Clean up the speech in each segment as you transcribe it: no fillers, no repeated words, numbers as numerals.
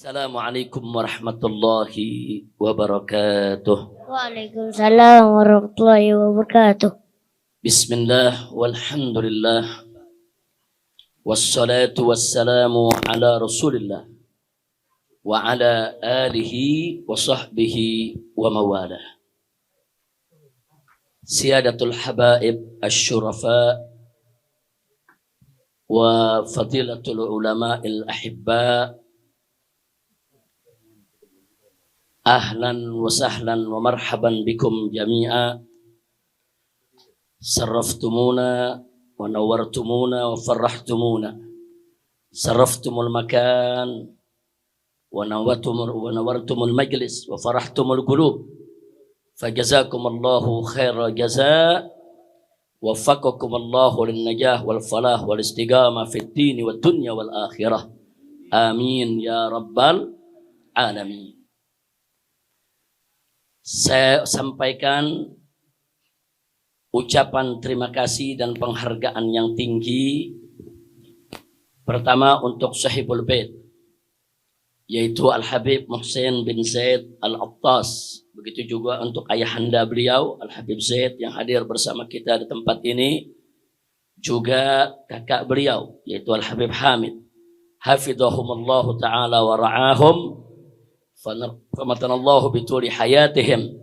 Assalamualaikum warahmatullahi wabarakatuh. Waalaikumsalam warahmatullahi wabarakatuh. Bismillah walhamdulillah wassalatu wassalamu ala rasulillah wa ala alihi wa sahbihi wa mawalah. Siyadatul habaib asyurafa wa fadilatul ulama'il ahibba, ahlan wa sahlan wa marhaban bikum jami'a. Sarraftumuna wa nawartumuna wa farrahtumuna. Sarraftumul makan wa nawartumul majlis wa farahtumul qulub. Fajazakumullahu khaira jazaa. Waffaqakumullahu lin najah wal falah wal istiqamah fid din wad dunya wal akhirah. Amin ya rabbal alamin. Saya sampaikan ucapan terima kasih dan penghargaan yang tinggi. Pertama untuk Sahibul Bait, yaitu Al-Habib Muhsin bin Zaid Al-Attas. Begitu juga untuk ayahanda beliau Al-Habib Zaid yang hadir bersama kita di tempat ini. Juga kakak beliau yaitu Al-Habib Hamid. Hafidhahumullahu ta'ala wa ra'ahum. Famatanallahu bituli hayatihim.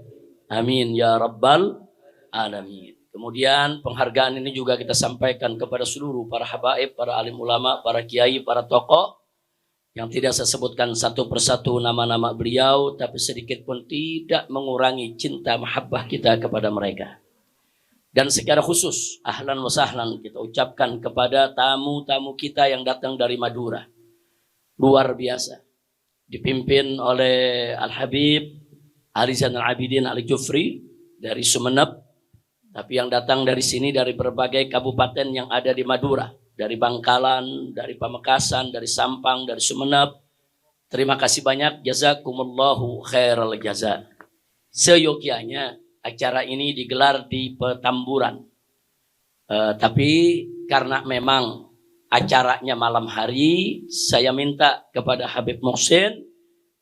Amin ya rabbal alamin. Kemudian penghargaan ini juga kita sampaikan kepada seluruh para habaib, para alim ulama, para kiai, para tokoh yang tidak saya sebutkan satu persatu nama-nama beliau, tapi sedikit pun tidak mengurangi cinta mahabbah kita kepada mereka. Dan secara khusus ahlan wa sahlan kita ucapkan kepada tamu-tamu kita yang datang dari Madura. Luar biasa. Dipimpin oleh Al-Habib Ali Zainal Abidin Ali Jufri dari Sumeneb, tapi yang datang dari sini dari berbagai kabupaten yang ada di Madura, dari Bangkalan, dari Pamekasan, dari Sampang, dari Sumeneb. Terima kasih banyak, jazakumullahu khairal jaza. Seyogianya acara ini digelar di Petamburan, tapi karena memang acaranya malam hari, saya minta kepada Habib Muhsin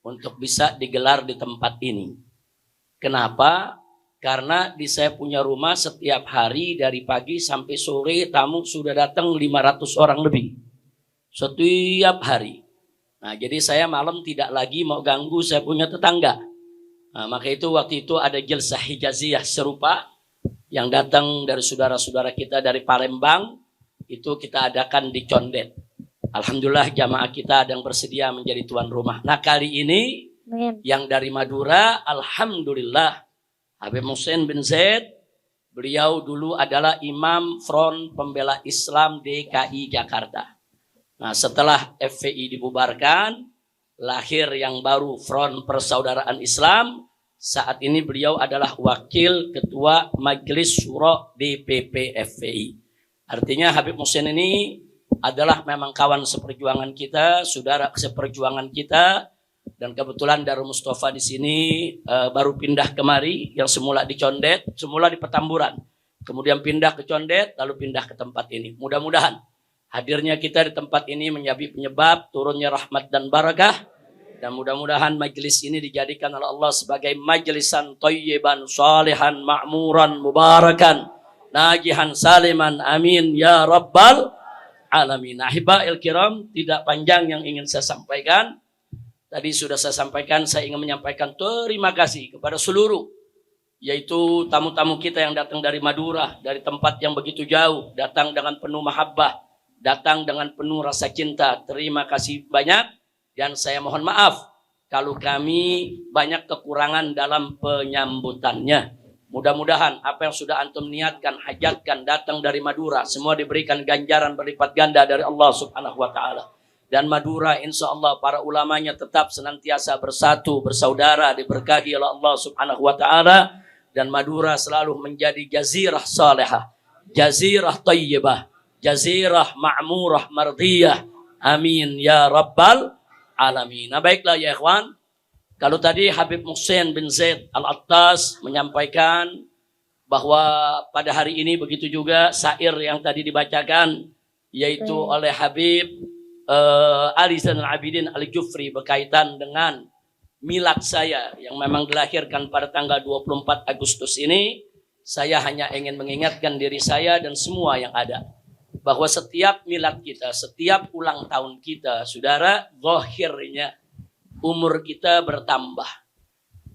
untuk bisa digelar di tempat ini. Kenapa? Karena di saya punya rumah setiap hari dari pagi sampai sore tamu sudah datang 500 orang lebih. Setiap hari. Nah, jadi saya malam tidak lagi mau ganggu saya punya tetangga. Nah, maka itu waktu itu ada jilsah hijaziyah serupa yang datang dari saudara-saudara kita dari Palembang. Itu kita adakan di Condet. Alhamdulillah jamaah kita ada yang bersedia menjadi tuan rumah. Nah kali ini yang dari Madura, alhamdulillah Habib Muhsin bin Zaid, beliau dulu adalah Imam Front Pembela Islam DKI Jakarta. Nah setelah FPI dibubarkan, lahir yang baru Front Persaudaraan Islam. Saat ini beliau adalah wakil ketua Majelis Syuro DPP FPI. Artinya Habib Muhsin ini adalah memang kawan seperjuangan kita, saudara seperjuangan kita, dan kebetulan Darul Mustafa di sini baru pindah kemari, yang semula di Condet, semula di Petamburan, kemudian pindah ke Condet, lalu pindah ke tempat ini. Mudah-mudahan hadirnya kita di tempat ini menjadi penyebab turunnya rahmat dan barakah, dan mudah-mudahan majelis ini dijadikan oleh Allah sebagai majlisan thayyiban, salihan, ma'muran, mubarakan, najihan saliman, amin ya rabbal alamin. Ahiba'il kiram, tidak panjang yang ingin saya sampaikan. Tadi sudah saya sampaikan, saya ingin menyampaikan terima kasih kepada seluruh, yaitu tamu-tamu kita yang datang dari Madura, dari tempat yang begitu jauh, datang dengan penuh mahabbah, datang dengan penuh rasa cinta. Terima kasih banyak, dan saya mohon maaf kalau kami banyak kekurangan dalam penyambutannya. Mudah-mudahan apa yang sudah antum niatkan, hajatkan, datang dari Madura, semua diberikan ganjaran berlipat ganda dari Allah Subhanahu wa ta'ala. Dan Madura insya Allah para ulamanya tetap senantiasa bersatu, bersaudara, diberkahi oleh Allah Subhanahu wa ta'ala. Dan Madura selalu menjadi jazirah salihah, jazirah tayyibah, jazirah ma'murah mardiyah. Amin ya rabbal alamin. Nah baiklah ya ikhwan. Kalau tadi Habib Muhsin bin Zaid Al-Attas menyampaikan bahwa pada hari ini begitu juga syair yang tadi dibacakan, yaitu oleh Habib Ali Zainal Abidin Al-Jufri berkaitan dengan milad saya yang memang dilahirkan pada tanggal 24 Agustus ini. Saya hanya ingin mengingatkan diri saya dan semua yang ada bahwa setiap milad kita, setiap ulang tahun kita, saudara, zahirnya umur kita bertambah.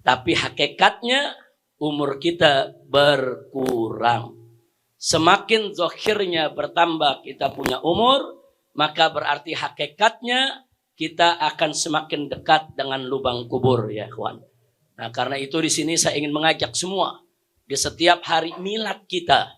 Tapi hakikatnya umur kita berkurang. Semakin zahirnya bertambah kita punya umur, maka berarti hakikatnya kita akan semakin dekat dengan lubang kubur, ya kawan. Nah, karena itu di sini saya ingin mengajak semua di setiap hari milad kita,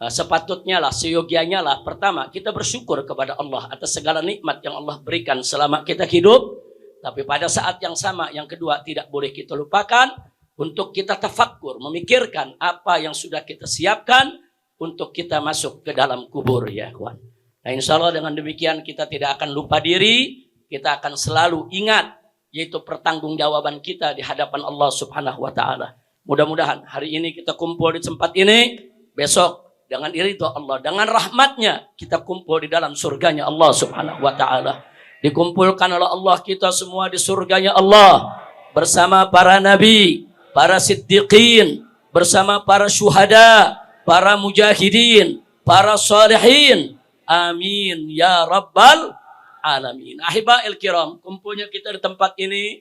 sepatutnya lah, seyogianya lah, pertama kita bersyukur kepada Allah atas segala nikmat yang Allah berikan selama kita hidup. Tapi pada saat yang sama, yang kedua, tidak boleh kita lupakan untuk kita tafakkur, memikirkan apa yang sudah kita siapkan untuk kita masuk ke dalam kubur, ya kawan. Nah, insya Allah dengan demikian kita tidak akan lupa diri, kita akan selalu ingat, yaitu pertanggungjawaban kita di hadapan Allah Subhanahu wa Ta'ala. Mudah-mudahan hari ini kita kumpul di tempat ini, besok dengan ridho Allah, dengan rahmatnya kita kumpul di dalam surganya Allah Subhanahu wa Ta'ala. Dikumpulkan oleh Allah kita semua di surganya Allah bersama para nabi, para siddiqin, bersama para syuhada, para mujahidin, para salihin. Amin ya rabbal alamin. Ahiba'il kiram, kumpulnya kita di tempat ini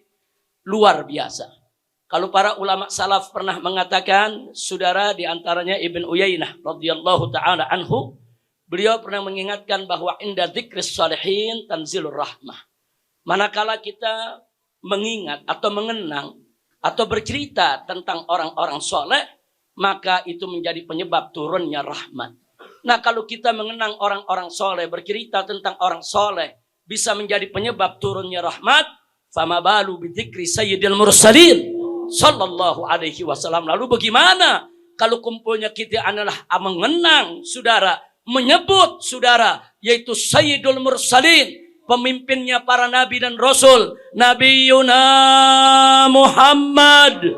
luar biasa. Kalau para ulama salaf pernah mengatakan, saudara, di antaranya Ibn Uyainah radhiyallahu taala anhu, beliau pernah mengingatkan bahwa inda dzikris shalihin tanzilur rahmah. Manakala kita mengingat atau mengenang atau bercerita tentang orang-orang soleh, maka itu menjadi penyebab turunnya rahmat. Nah, kalau kita mengenang orang-orang soleh, bercerita tentang orang soleh, bisa menjadi penyebab turunnya rahmat. Fama balu bidzikri sayyidil mursalin sallallahu alaihi wasallam. Lalu bagaimana kalau kumpulnya kita adalah mengenang, saudara, menyebut, saudara, yaitu Sayyidul Mursalin, pemimpinnya para nabi dan rasul, Nabiyuna Muhammad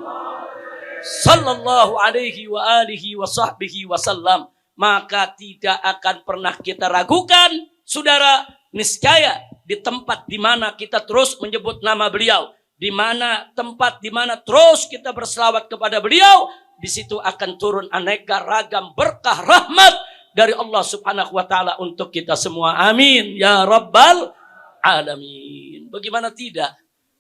sallallahu alaihi wa alihi wa sahbihi wasallam, maka tidak akan pernah kita ragukan, saudara, niscaya di tempat di mana kita terus menyebut nama beliau, di mana tempat di mana terus kita berselawat kepada beliau, di situ akan turun aneka ragam berkah rahmat dari Allah Subhanahu wa Ta'ala untuk kita semua. Amin ya rabbal alamin. Bagaimana tidak?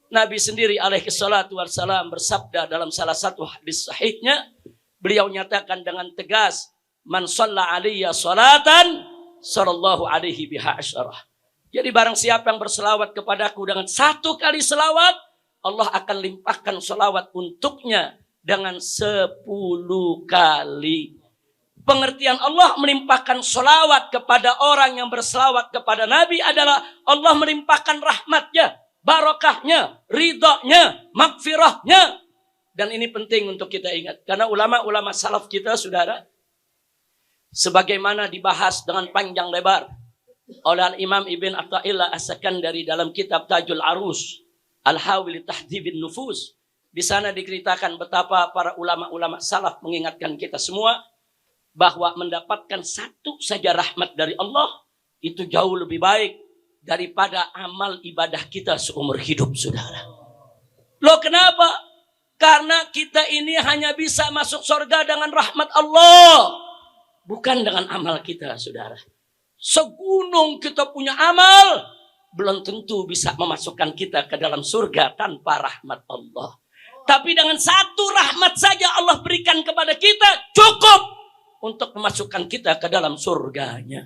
Nabi sendiri alaihi salatu wassalam bersabda dalam salah satu hadis sahihnya, beliau nyatakan dengan tegas, man shalla alayya salatan sallallahu alaihi biha asyarah. Jadi barang siapa yang berselawat kepadaku dengan satu kali selawat, Allah akan limpahkan selawat untuknya dengan 10 kali. Pengertian Allah melimpahkan selawat kepada orang yang berselawat kepada Nabi adalah Allah melimpahkan rahmatnya, barakahnya, ridhonya, magfirahnya. Dan ini penting untuk kita ingat. Karena ulama-ulama salaf kita, saudara, sebagaimana dibahas dengan panjang lebar oleh Imam Ibn Atha'illah As-Sakandari dalam kitab Tajul Arus, Al-Hawil Tahdhibin Nufus. Di sana diceritakan betapa para ulama-ulama salaf mengingatkan kita semua bahwa mendapatkan satu saja rahmat dari Allah itu jauh lebih baik daripada amal ibadah kita seumur hidup, saudara. Loh, kenapa? Karena kita ini hanya bisa masuk surga dengan rahmat Allah, bukan dengan amal kita, saudara. Segunung kita punya amal, belum tentu bisa memasukkan kita ke dalam surga tanpa rahmat Allah. Tapi dengan satu rahmat saja Allah berikan kepada kita, cukup untuk memasukkan kita ke dalam surganya.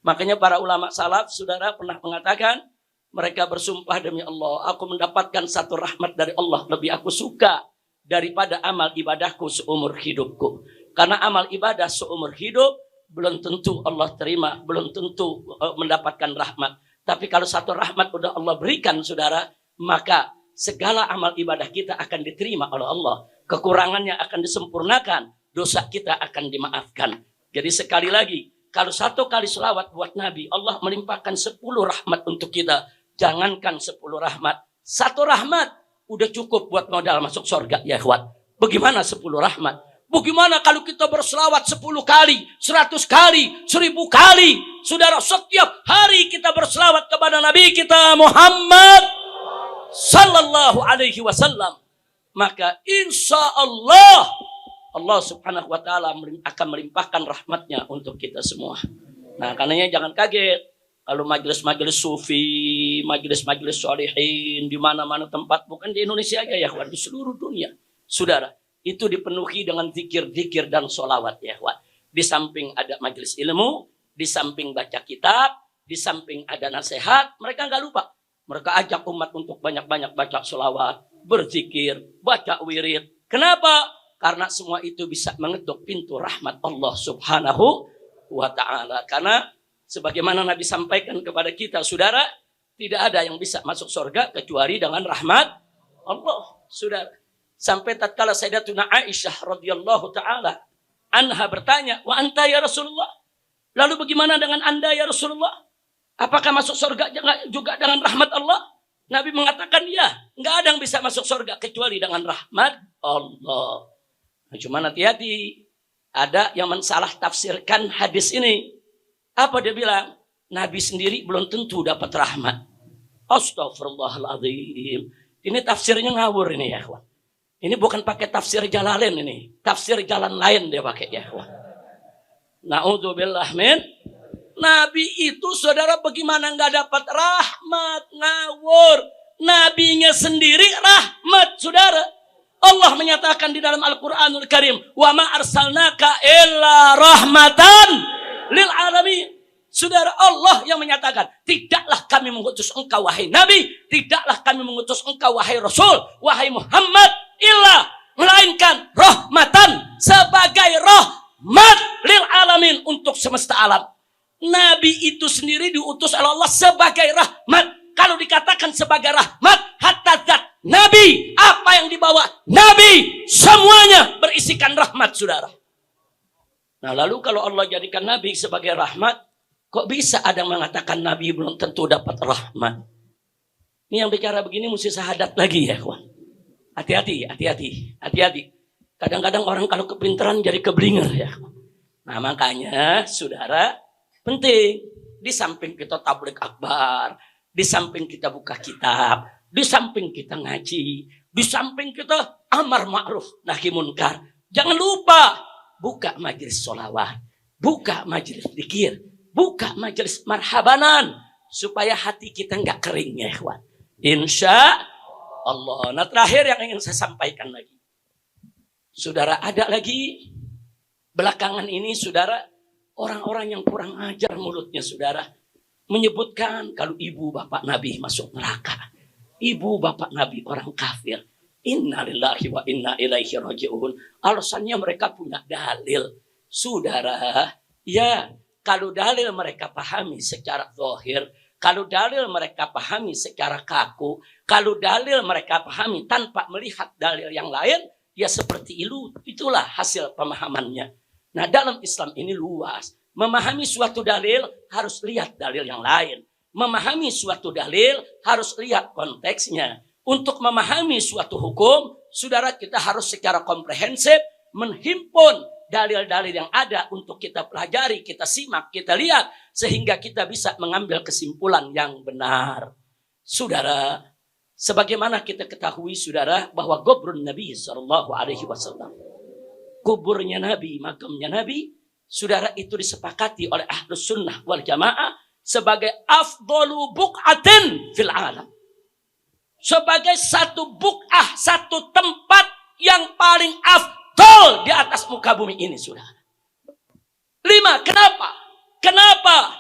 Makanya para ulama salaf, saudara, pernah mengatakan, mereka bersumpah demi Allah, aku mendapatkan satu rahmat dari Allah, lebih aku suka daripada amal ibadahku seumur hidupku. Karena amal ibadah seumur hidup belum tentu Allah terima, belum tentu mendapatkan rahmat. Tapi kalau satu rahmat udah Allah berikan, saudara, maka segala amal ibadah kita akan diterima oleh Allah. Kekurangannya akan disempurnakan, dosa kita akan dimaafkan. Jadi sekali lagi, kalau satu kali selawat buat Nabi, Allah melimpahkan 10 rahmat untuk kita. Jangankan 10 rahmat, satu rahmat udah cukup buat modal masuk surga, ya ikhwan. Bagaimana 10 rahmat? Bagaimana kalau kita berselawat 10 kali, 100 kali, 1000 kali? Saudara, setiap hari kita berselawat kepada Nabi kita Muhammad sallallahu alaihi wasallam. Maka insya Allah Allah subhanahu wa ta'ala akan melimpahkan rahmatnya untuk kita semua. Nah, karenanya jangan kaget kalau majelis-majelis sufi, majelis-majelis sholihin di mana-mana tempat, bukan di Indonesia aja ya kawan, di seluruh dunia. Saudara, itu dipenuhi dengan zikir-zikir dan sholawat ya kawan. Di samping ada majelis ilmu, di samping baca kitab, di samping ada nasihat, mereka nggak lupa. Mereka ajak umat untuk banyak-banyak baca sholawat, berzikir, baca wirid. Kenapa? Karena semua itu bisa mengetuk pintu rahmat Allah subhanahu wa ta'ala. Karena sebagaimana Nabi sampaikan kepada kita, saudara, tidak ada yang bisa masuk surga kecuali dengan rahmat Allah, saudara. Sampai tatkala Sayyidatuna Aisyah radhiyallahu ta'ala anha bertanya, wa anta ya Rasulullah? Lalu bagaimana dengan anda ya Rasulullah? Apakah masuk surga juga dengan rahmat Allah? Nabi mengatakan ya, nggak ada yang bisa masuk surga kecuali dengan rahmat Allah. Nah, cuma hati-hati, ada yang mensalah tafsirkan hadis ini. Apa dia bilang? Nabi sendiri belum tentu dapat rahmat. Astaghfirullahaladzim. Ini tafsirnya ngawur ini ya kawan. Ini bukan pakai tafsir Jalalain ini. Tafsir jalan lain dia pakai ya kawan. Na'udzubillah min. Nabi itu saudara bagaimana nggak dapat rahmat? Ngawur. Nabinya sendiri rahmat saudara. Allah menyatakan di dalam Al-Quranul Karim, wa ma arsalnaka illa rahmatan lil alamin. Saudara, Allah yang menyatakan, tidaklah kami mengutus engkau wahai Nabi, tidaklah kami mengutus engkau wahai Rasul, wahai Muhammad, illa melainkan rahmatan, sebagai rahmat lil alamin, untuk semesta alam. Nabi itu sendiri diutus oleh Allah sebagai rahmat. Kalau dikatakan sebagai rahmat, hatta zat Nabi, apa yang dibawa Nabi, semuanya berisikan rahmat, saudara. Nah, lalu kalau Allah jadikan Nabi sebagai rahmat, kok bisa ada yang mengatakan Nabi belum tentu dapat rahmat? Ini yang bicara begini mesti syahadat lagi ya kawan. Hati-hati. Kadang-kadang orang kalau kepintaran jadi keblinger ya. Nah, makanya saudara, penting di samping kita tabligh akbar, di samping kita buka kitab, di samping kita ngaji, di samping kita amar ma'ruf nahi munkar, jangan lupa buka majelis sholawat, buka majelis zikir, buka majelis marhabanan, supaya hati kita nggak kering ya ikhwan. Insya Allah. Nah, terakhir yang ingin saya sampaikan lagi, saudara, ada lagi belakangan ini saudara, orang-orang yang kurang ajar mulutnya saudara, menyebutkan kalau ibu bapak Nabi masuk neraka, ibu bapak Nabi orang kafir. Innalillahi wa inna ilaihi raji'un. Alasannya mereka punya dalil. Saudara, ya, kalau dalil mereka pahami secara zahir, kalau dalil mereka pahami secara kaku, kalau dalil mereka pahami tanpa melihat dalil yang lain, ya seperti itulah hasil pemahamannya. Nah, dalam Islam ini luas. Memahami suatu dalil harus lihat dalil yang lain. Memahami suatu dalil harus lihat konteksnya. Untuk memahami suatu hukum, saudara, kita harus secara komprehensif menghimpun dalil-dalil yang ada untuk kita pelajari, kita simak, kita lihat, sehingga kita bisa mengambil kesimpulan yang benar. Saudara, sebagaimana kita ketahui saudara, bahwa kuburun Nabi SAW, kuburnya Nabi, makamnya Nabi, saudara, itu disepakati oleh Ahlus Sunnah wal Jamaah sebagai afdalu buq'atin fil alam. Sebagai satu buq'ah, satu tempat yang paling afdal di atas muka bumi ini, saudara. 5, kenapa? Kenapa?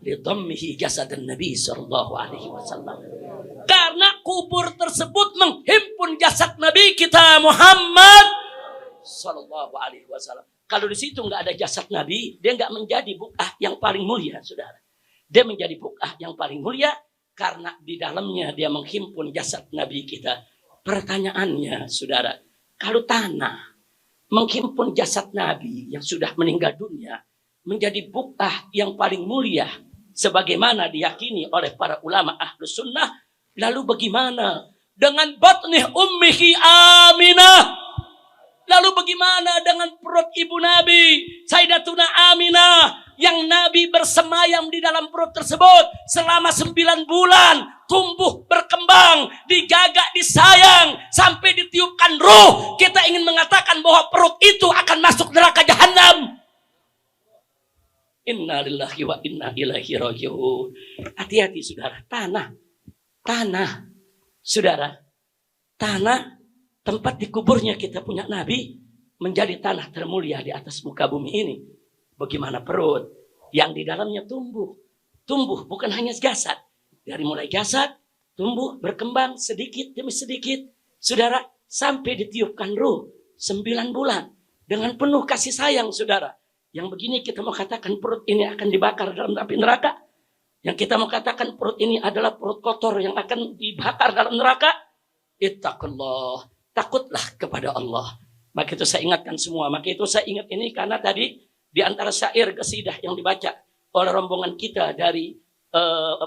Lidhammihi jasadan Nabi SAW. Karena kubur tersebut menghimpun jasad Nabi kita Muhammad SAW. Kalau di situ nggak ada jasad Nabi, dia nggak menjadi buq'ah yang paling mulia, saudara. Dia menjadi buq'ah yang paling mulia karena di dalamnya dia menghimpun jasad Nabi kita. Pertanyaannya, saudara, kalau tanah menghimpun jasad Nabi yang sudah meninggal dunia menjadi buq'ah yang paling mulia, sebagaimana diyakini oleh para ulama Ahlus Sunnah, lalu bagaimana dengan batnih ummihi Aminah? Lalu bagaimana dengan perut ibu Nabi, Sayyidatuna Aminah, yang Nabi bersemayam di dalam perut tersebut selama 9 bulan, tumbuh berkembang, digagak, disayang, sampai ditiupkan ruh. Kita ingin mengatakan bahwa perut itu akan masuk neraka jahanam. Inna lillahi wa inna ilaihi raji'un. Hati-hati saudara, tanah, saudara, tanah tempat dikuburnya kita punya Nabi menjadi tanah termulia di atas muka bumi ini. Bagaimana perut yang di dalamnya tumbuh bukan hanya jasad, dari mulai jasad tumbuh berkembang sedikit demi sedikit, saudara, sampai ditiupkan ruh 9 bulan dengan penuh kasih sayang, saudara. Yang begini kita mau katakan perut ini akan dibakar dalam api neraka? Yang kita mau katakan perut ini adalah perut kotor yang akan dibakar dalam neraka? Ittaqullah, takutlah kepada Allah. Maka itu saya ingatkan semua. Maka itu saya ingat ini karena tadi di antara syair qasidah yang dibaca oleh rombongan kita dari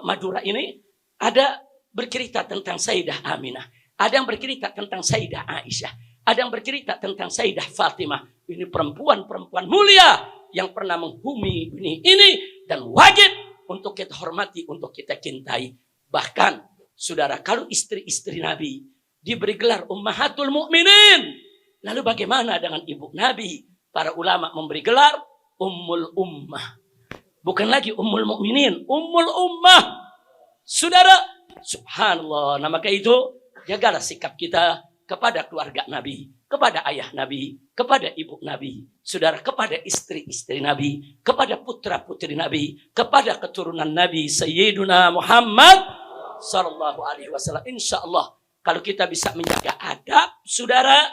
Madura ini ada bercerita tentang Sayyidah Aminah, ada yang bercerita tentang Sayyidah Aisyah, ada yang bercerita tentang Sayyidah Fatimah. Ini perempuan-perempuan mulia yang pernah menghuni ini dan wajib untuk kita hormati, untuk kita cintai. Bahkan saudara, kalau istri-istri Nabi diberi gelar Ummahatul Mukminin, lalu bagaimana dengan ibu Nabi? Para ulama memberi gelar Ummul Ummah. Bukan lagi Ummul Mukminin, Ummul Ummah. Saudara, subhanallah. Nah, maka itu jagalah sikap kita kepada keluarga Nabi, kepada ayah Nabi, kepada ibu Nabi, saudara, kepada istri-istri Nabi, kepada putra-putri Nabi, kepada keturunan Nabi Sayyiduna Muhammad sallallahu alaihi wasallam. Insyaallah kalau kita bisa menjaga adab, saudara,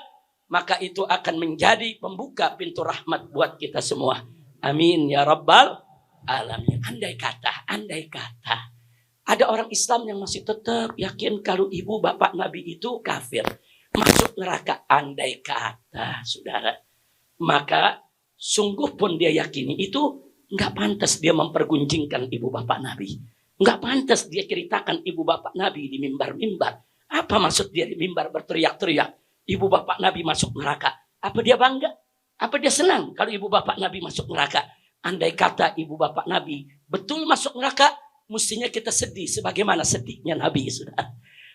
maka itu akan menjadi pembuka pintu rahmat buat kita semua. Amin ya rabbal alamin. Andai kata ada orang Islam yang masih tetap yakin kalau ibu bapak Nabi itu kafir, masuk neraka, andai kata, saudara, maka sungguh pun dia yakini itu nggak pantas dia mempergunjingkan ibu bapak Nabi, nggak pantas dia ceritakan ibu bapak Nabi di mimbar-mimbar. Apa maksud dia di mimbar berteriak-teriak ibu bapak Nabi masuk neraka? Apa dia bangga? Apa dia senang kalau ibu bapak Nabi masuk neraka? Andai kata ibu bapak Nabi betul masuk neraka, mestinya kita sedih sebagaimana sedihnya Nabi, saudara.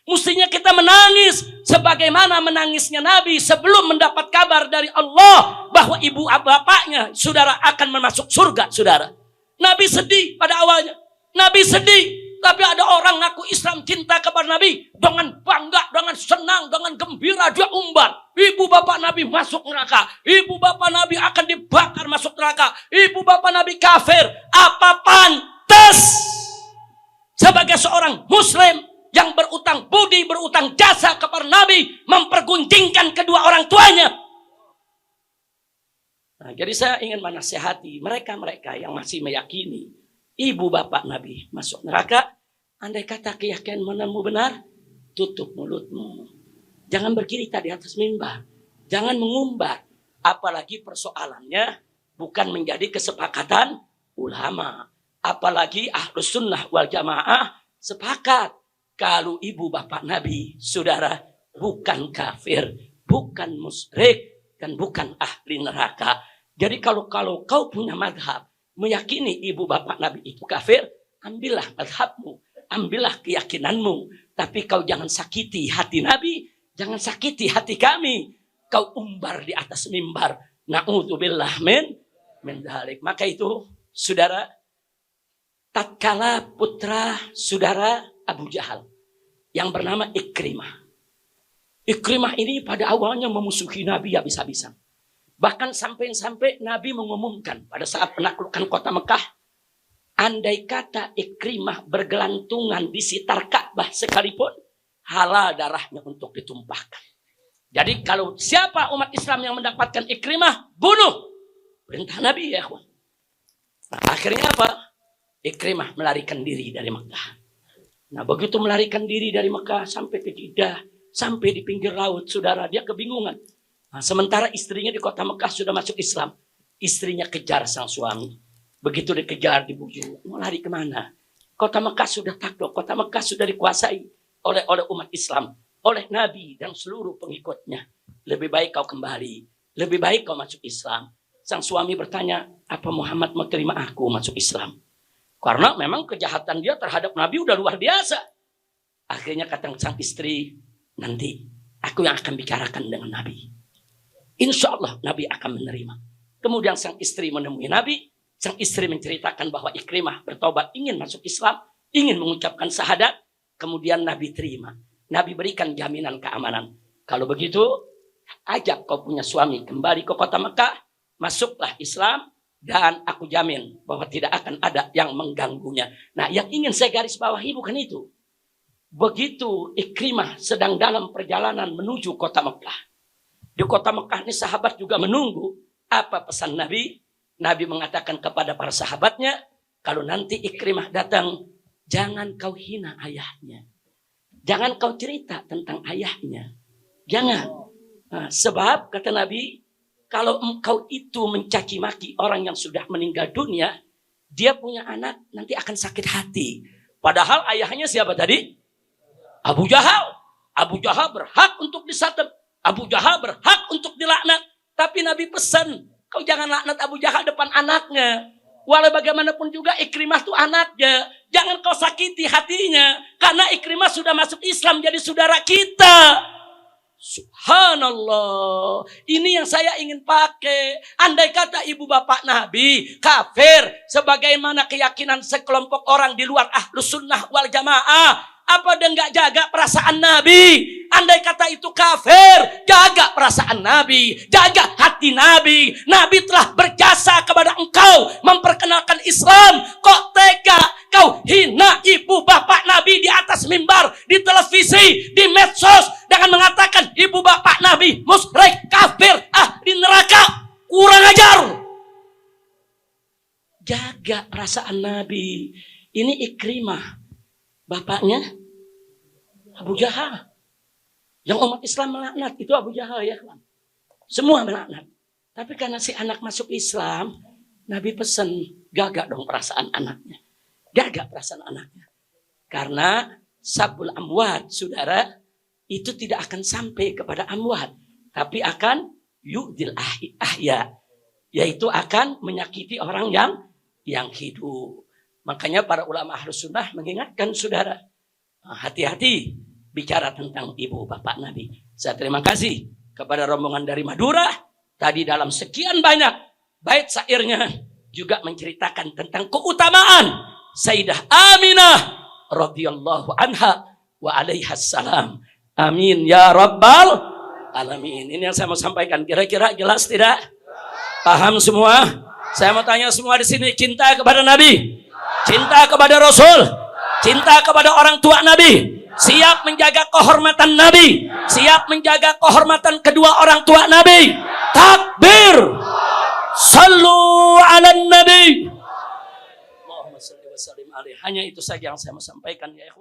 Mestinya kita menangis sebagaimana menangisnya Nabi sebelum mendapat kabar dari Allah bahwa ibu bapaknya, saudara, akan masuk surga, saudara. Nabi sedih pada awalnya. Nabi sedih. Tapi ada orang ngaku Islam, cinta kepada Nabi, dengan bangga, dengan senang, dengan gembira dia umbar. Ibu bapak Nabi masuk neraka. Ibu bapak Nabi akan dibakar masuk neraka. Ibu bapak Nabi kafir. Apa pantas sebagai seorang muslim yang berutang budi, berutang jasa kepada Nabi, mempergunjingkan kedua orang tuanya? Nah, jadi saya ingin menasihati mereka-mereka yang masih meyakini ibu bapak Nabi masuk neraka. Andai kata keyakinanmu benar, tutup mulutmu. Jangan bercerita di atas mimbar. Jangan mengumbar. Apalagi persoalannya bukan menjadi kesepakatan ulama. Apalagi Ahlus Sunnah wal Jamaah sepakat kalau ibu bapak Nabi, saudara, bukan kafir, bukan musyrik, dan bukan ahli neraka. Jadi kalau kau punya madhab meyakini ibu bapak Nabi itu kafir, ambillah madhabmu, ambillah keyakinanmu. Tapi kau jangan sakiti hati Nabi, jangan sakiti hati kami. Kau umbar di atas mimbar. Na'udzubillah min dzalik. Maka itu, saudara, tatkala putra saudara Abu Jahal yang bernama Ikrimah. Ikrimah ini pada awalnya memusuhi Nabi habis-habisan. Bahkan sampai Nabi mengumumkan pada saat penaklukan kota Mekah, andai kata Ikrimah bergelantungan di sekitar Ka'bah sekalipun, halal darahnya untuk ditumpahkan. Jadi kalau siapa umat Islam yang mendapatkan Ikrimah, bunuh. Perintah Nabi, ya kawan. Nah, akhirnya apa? Ikrimah melarikan diri dari Mekah. Nah, begitu melarikan diri dari Mekah sampai ke Jeddah, sampai di pinggir laut, saudara, dia kebingungan. Nah, sementara istrinya di kota Mekah sudah masuk Islam. Istrinya kejar sang suami. Begitu dikejar, dibujuk. Mau lari kemana? Kota Mekah sudah takluk. Kota Mekah sudah dikuasai oleh umat Islam, oleh Nabi dan seluruh pengikutnya. Lebih baik kau kembali. lebih baik kau masuk Islam. Sang suami bertanya, apa Muhammad mau terima aku masuk Islam? Karena memang kejahatan dia terhadap Nabi udah luar biasa. Akhirnya kata sang istri, nanti aku yang akan bicarakan dengan Nabi. Insya Allah Nabi akan menerima. Kemudian sang istri menemui Nabi. Sang istri menceritakan bahwa Ikrimah bertobat, ingin masuk Islam, ingin mengucapkan syahadat. Kemudian Nabi terima. Nabi berikan jaminan keamanan. Kalau begitu, ajak kau punya suami kembali ke kota Mekah, masuklah Islam, dan aku jamin bahwa tidak akan ada yang mengganggunya. Nah, yang ingin saya garis bawahi bukan itu. Begitu Ikrimah sedang dalam perjalanan menuju kota Mekah. Di kota Mekah ini sahabat juga menunggu. Apa pesan Nabi? Nabi mengatakan kepada para sahabatnya, kalau nanti Ikrimah datang, jangan kau hina ayahnya. Jangan kau cerita tentang ayahnya. Jangan. Nah, sebab kata Nabi, kalau engkau itu mencaci maki orang yang sudah meninggal dunia, dia punya anak nanti akan sakit hati. Padahal ayahnya siapa tadi? Abu Jahal. Abu Jahal berhak untuk disatab. Abu Jahal berhak untuk dilaknat. Tapi Nabi pesan, kau jangan laknat Abu Jahal depan anaknya. Walau bagaimanapun juga Ikrimah itu anaknya. Jangan kau sakiti hatinya. Karena Ikrimah sudah masuk Islam jadi saudara kita. Subhanallah. Ini yang saya ingin pakai. Andai kata ibu bapak Nabi kafir, sebagaimana keyakinan sekelompok orang di luar Ahlus Sunnah wal Jamaah, apa dia nggak jaga perasaan Nabi? Andai kata itu kafir, jaga perasaan Nabi, jaga hati Nabi. Nabi telah berjasa kepada engkau memperkenalkan Islam. Kok tega kau hina ibu bapak Nabi di atas mimbar, di televisi, di medsos, dengan mengatakan ibu bapak Nabi musyrik, kafir, di neraka. Kurang ajar. Jaga perasaan Nabi. Ini Ikrimah, bapaknya Abu Jahal. Yang umat Islam melaknat itu Abu Jahal, ya kan? Semua melaknat. Tapi karena si anak masuk Islam, Nabi pesan, jaga dong perasaan anaknya. Jaga perasaan anaknya. Karena sabul amwat, saudara, itu tidak akan sampai kepada amwat. Tapi akan yu'dil ahya. Yaitu akan menyakiti orang yang hidup. Makanya para ulama Ahlus Sunnah mengingatkan saudara, hati-hati bicara tentang ibu bapak Nabi. Saya terima kasih kepada rombongan dari Madura. Tadi dalam sekian banyak bait syairnya juga menceritakan tentang keutamaan Sayyidah Aminah radhiyallahu anha wa alaihas salam. Amin ya rabbal alamin. Ini yang saya mau sampaikan. Kira-kira jelas tidak? Paham semua? Saya mau tanya semua di sini, cinta kepada Nabi? Cinta kepada Rasul, cinta kepada orang tua Nabi, siap menjaga kehormatan Nabi, siap menjaga kehormatan kedua orang tua Nabi. Takbir. Sallu ala Nabi. Allahumma salli wa sallim alaihi. Hanya itu saja yang saya mau sampaikan ya ikhwan.